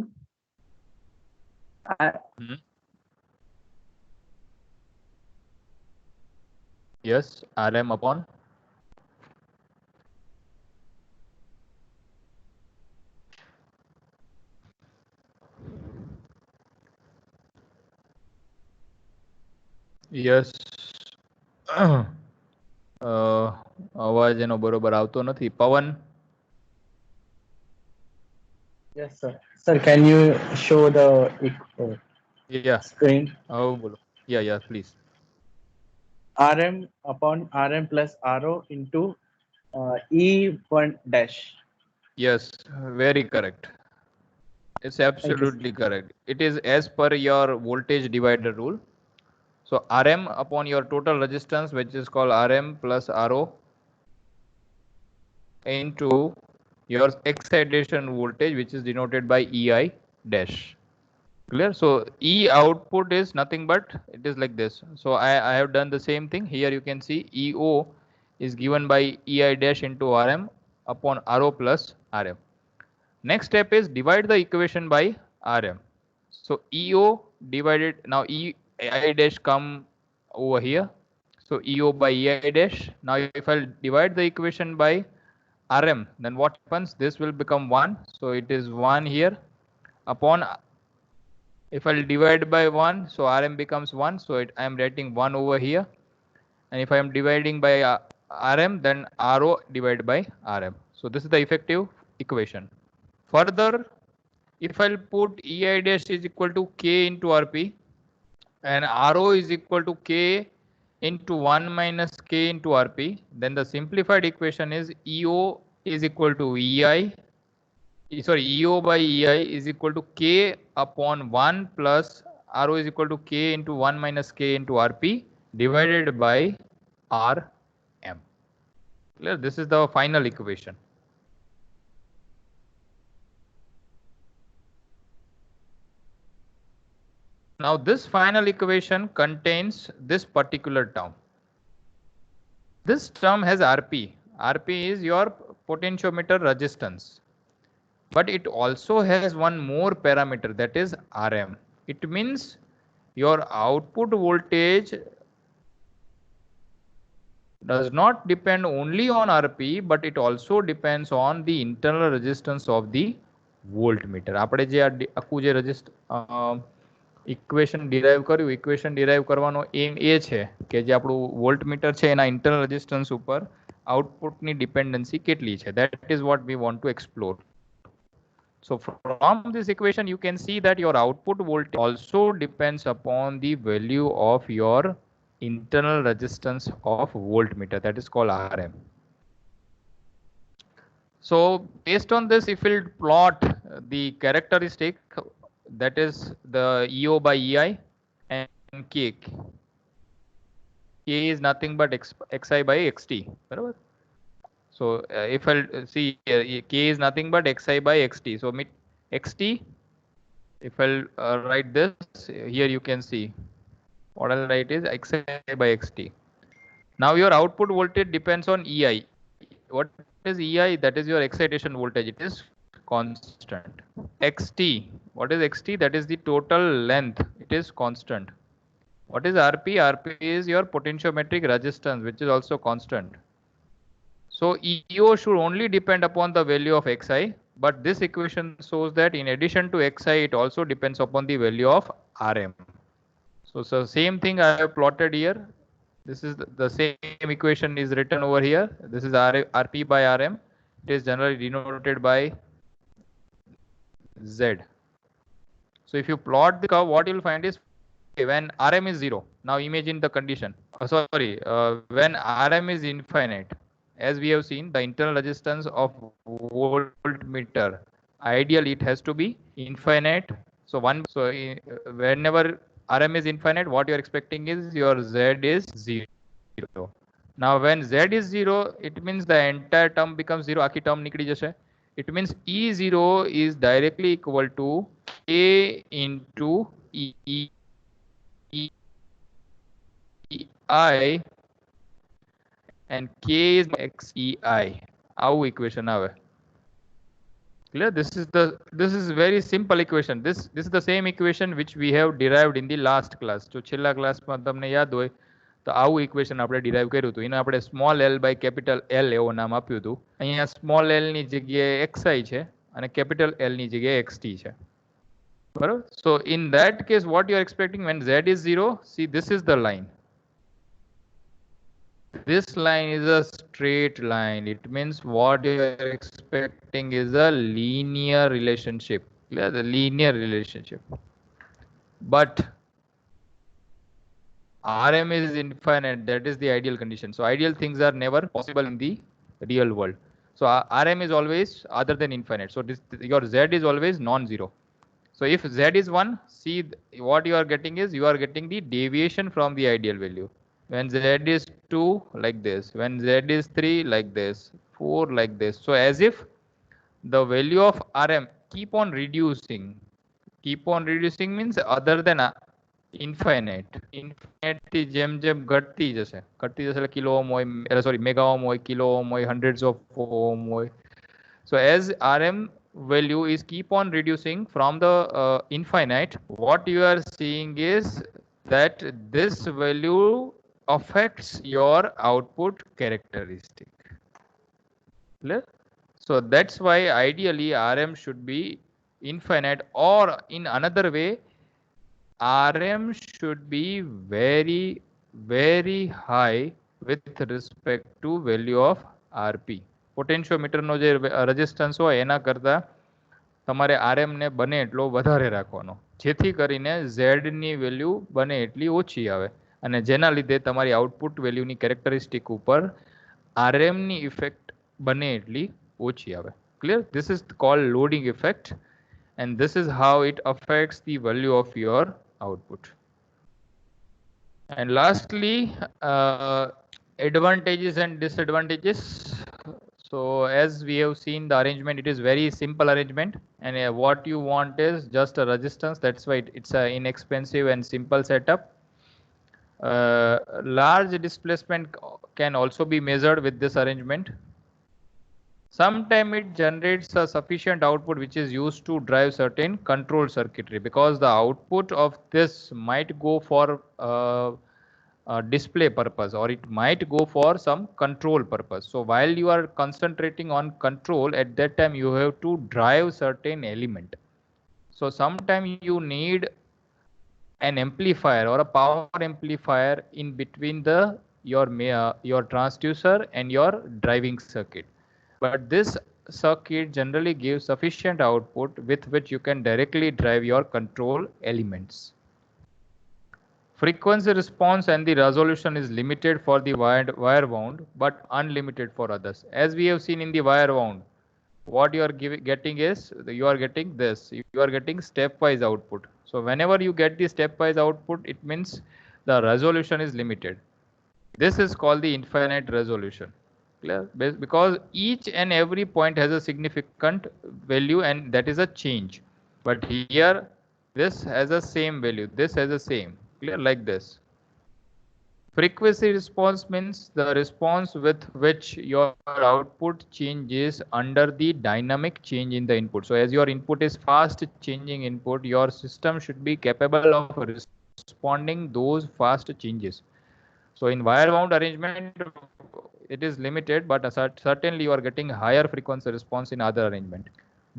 Yes, RM upon yes. અવાજ એનો બરોબર આવતો નથી. પવન? Yes, sir. Sir, can you show the Yeah. screen? Oh, બોલો. Yeah, please. Rm upon Rm plus Ro into E1 dash. Yes, very correct. It's absolutely correct. It is as per your voltage divider rule. So Rm upon your total resistance, which is called Rm plus Ro, into your excitation voltage, which is denoted by Ei dash. Clear? So E output is nothing but it is like this. So I have done the same thing. Here you can see EO is given by Ei dash into Rm upon Ro plus Rm. Next step is divide the equation by Rm. So EO divided, now Ei dash come over here. So EO by Ei dash. Now if I divide the equation by Rm, then what happens? This will become 1. So it is 1 here upon, if I'll divide by 1, so Rm becomes 1. So I am writing 1 over here. And if I am dividing by Rm, then Ro divided by Rm. So this is the effective equation. Further, if I'll put Ei dash is equal to K into Rp and Ro is equal to K into 1 minus K into Rp, then the simplified equation is EO is equal to EO by Ei is equal to K upon 1 plus Ro is equal to K into 1 minus K into Rp divided by Rm. Clear? This is the final equation. Now this final equation contains this particular term. This term has Rp. Rp is your potentiometer resistance. But it also has one more parameter, that is Rm. It means your output voltage does not depend only on Rp, but it also depends on the internal resistance of the voltmeter. આપણે જે આખું જે equation derive કર્યું, equation derive કરવાનો એમ એ છે કે જે આપણું વોલ્ટમીટર છે એના ઇન્ટરનલ રેઝિસ્ટન્સ ઉપર આઉટપુટની ડિપેન્ડન્સી કેટલી છે. That is what we want to explore. So from this equation, you can see that your output voltage also depends upon the value of your internal resistance of voltmeter, that is called Rm. So based on this, if we'll plot the characteristic, that is the EO by Ei and K. K is nothing but Xi by Xt. Barabar? So if I'll see here, K is nothing but Xi by Xt. So Xt, if I'll write this, here you can see what I'll write is Xi by Xt. Now your output voltage depends on Ei. What is Ei? That is your excitation voltage. It is constant. Xt, what is Xt? That is the total length. It is constant. What is Rp? Rp is your potentiometric resistance, which is also constant. So EO should only depend upon the value of Xi, but this equation shows that in addition to Xi, it also depends upon the value of Rm. So same thing I have plotted here. This is the same equation is written over here. This is Rp by Rm. It is generally denoted by Z. So if you plot the curve, what you will find is when Rm is 0. Now imagine the condition. When Rm is infinite, as we have seen, the internal resistance of voltmeter, ideally it has to be infinite. So whenever Rm is infinite, what you are expecting is your Z is 0. Now when Z is 0, it means the entire term becomes 0. Aki term nikli jase. It means E0 is directly equal to K into Ei and K is Xei. Our equation આવે. Clear? This is very simple equation. This is the same equation which we have derived in the last class. જો છેલ્લા ક્લાસમાં તમને યાદ હોય તો આવું equation આપણે ડિરાઈવ કર્યું હતું. એને આપણે small l by capital L એવો નામ આપ્યું હતું. અહીંયા સ્મોલ l ની જગ્યાએ xi છે અને કેપિટલ L ની જગ્યાએ xt છે. બરાબર? So in that case, what you are expecting when Z is 0, see this is the line. This line is a straight line. It means what you are expecting is a linear relationship. Clear? The linear relationship. But Rm is infinite. That is the ideal condition. So ideal things are never possible in the real world. So Rm is always other than infinite. So your Z is always non-zero. So if Z is 1, see what you are getting is you are getting the deviation from the ideal value. When Z is 2, like this. When Z is 3, like this. 4, like this. So as if the value of Rm keep on reducing. Keep on reducing means other than infinite. Infinite થી જેમ જેમ ઘટતી જશે એટલે kilo ohm હોય sorry mega ohm હોય kilo ohm હોય hundreds of ohm હોય. So as Rm value is keep on reducing from the infinite, what you are seeing is that this value affects your output characteristic. Clear? So that's why ideally Rm should be infinite, or in another way Rm should be very high with respect to value of Rp. પોટેન્શિયોમીટરનો જે resistance હોય એના કરતા તમારે RM ને બને એટલો વધારે રાખવાનો, જેથી કરીને ઝેડ ની વેલ્યુ બને એટલી ઓછી આવે અને જેના લીધે તમારી આઉટપુટ વેલ્યુની કેરેક્ટરિસ્ટિક ઉપર આરએમ ની ઇફેક્ટ બને એટલી ઓછી આવે. Clear? This is called loading effect and this is how it affects the value of your output. And lastly, advantages and disadvantages. So as we have seen the arrangement, it is very simple arrangement, and what you want is just a resistance. That's why it's an inexpensive and simple setup. Large displacement can also be measured with this arrangement. Sometimes it generates a sufficient output which is used to drive certain control circuitry, because the output of this might go for display purpose, or it might go for some control purpose. So while you are concentrating on control, at that time you have to drive certain element. So sometimes you need an amplifier or a power amplifier in between your transducer and your driving circuit. But this circuit generally gives sufficient output with which you can directly drive your control elements. Frequency response and the resolution is limited for the wire wound, but unlimited for others. As we have seen in the wire wound, what you are getting is you are getting this. You are getting stepwise output. So whenever you get the stepwise output, it means the resolution is limited. This is called the infinite resolution. Clear? Because each and every point has a significant value, and that is a change. But here this has a same value, this has a same. Clear? Like this. Frequency response means the response with which your output changes under the dynamic change in the input. So as your input is fast changing input, your system should be capable of responding those fast changes. So in wire wound arrangement, it is limited, but certainly you are getting higher frequency response in other arrangement.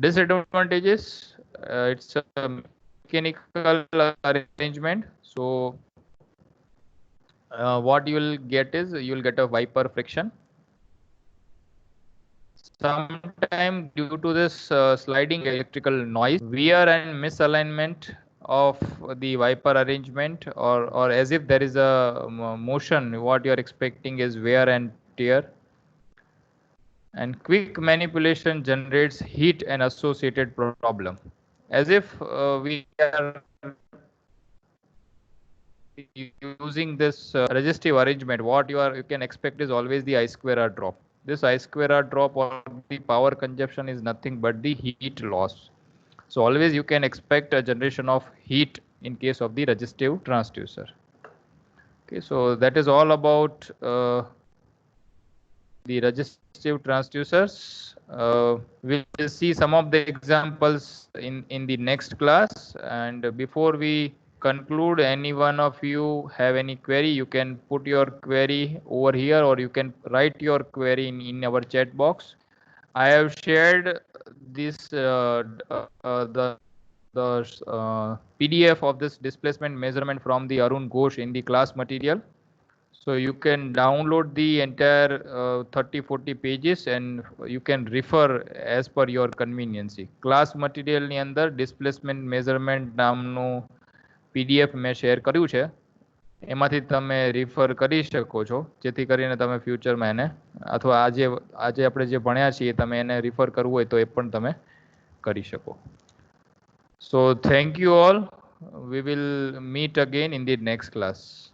Disadvantages, it's a mechanical arrangement. So what you will get is you will get a wiper friction. Sometimes due to this sliding electrical noise, wear and misalignment of the wiper arrangement, or as if there is a motion, what you are expecting is wear and tear. And quick manipulation generates heat and associated problem. As if we are using this resistive arrangement, what you can expect is always the I square R drop. This I square R drop or the power consumption is nothing but the heat loss. So always you can expect a generation of heat in case of the resistive transducer. Okay, so that is all about the resistive transducers. We will see some of the examples in the next class. And before we conclude, any one of you have any query, you can put your query over here, or you can write your query in our chat box. I have shared this the PDF of this displacement measurement from the Arun Ghosh in the class material. So you can download the entire 30-40 pages and you can refer as per your convenience. Class material ની અંદર displacement measurement નામનું PDF મેં share કર્યું છે, એમાંથી તમે refer કરી શકો છો, જેથી કરીને તમે ફ્યુચરમાં એને અથવા આજે આપણે જે ભણ્યા છીએ તમે એને રિફર કરવું હોય તો એ પણ તમે કરી શકો. So thank you all. We will meet again in the next class.